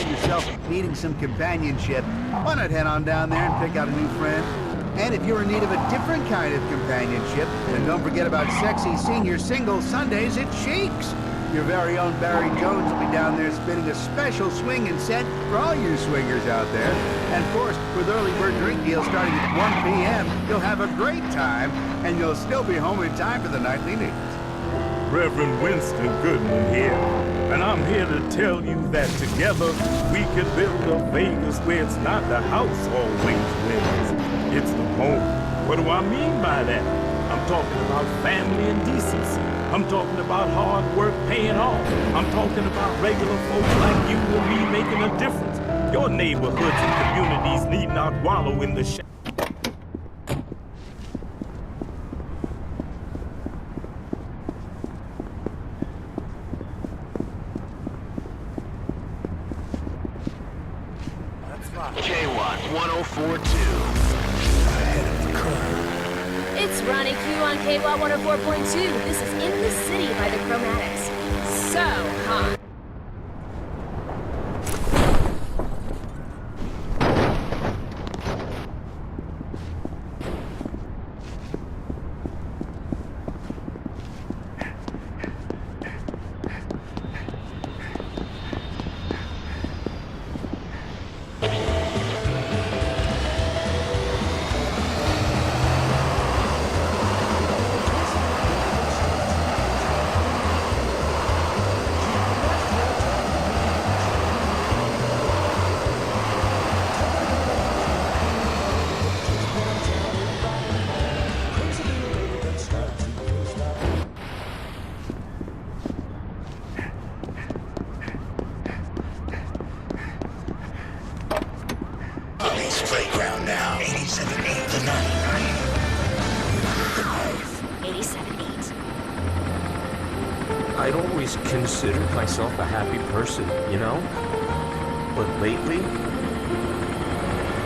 find yourself needing some companionship, why not head on down there and pick out a new friend? And if you're in need of a different kind of companionship, then don't forget about sexy senior single Sundays at Cheeks. Your very own Barry Jones will be down there spinning a special swinging set for all you swingers out there. And of course, with early bird drink deals starting at 1 p.m., you'll have a great time, and you'll still be home in time for the nightly news. Reverend Winston Goodman here, and I'm here to tell you that together we can build a Vegas where it's not the house always wins, it's the home. What do I mean by that? I'm talking about family and decency. I'm talking about hard work paying off. I'm talking about regular folks like you and me making a difference. Your neighborhoods and communities need not wallow in the K-Watt 1042. Ahead of the curve. It's Ronnie Q on K-Watt 104.2. This is In the City by the Chromatics. So hot. Playground now. 87.8 to 99. 87.8. I'd always considered myself a happy person, you know? But lately,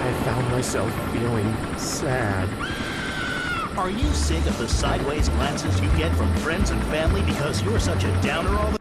I found myself feeling sad. Are you sick of the sideways glances you get from friends and family because you're such a downer all the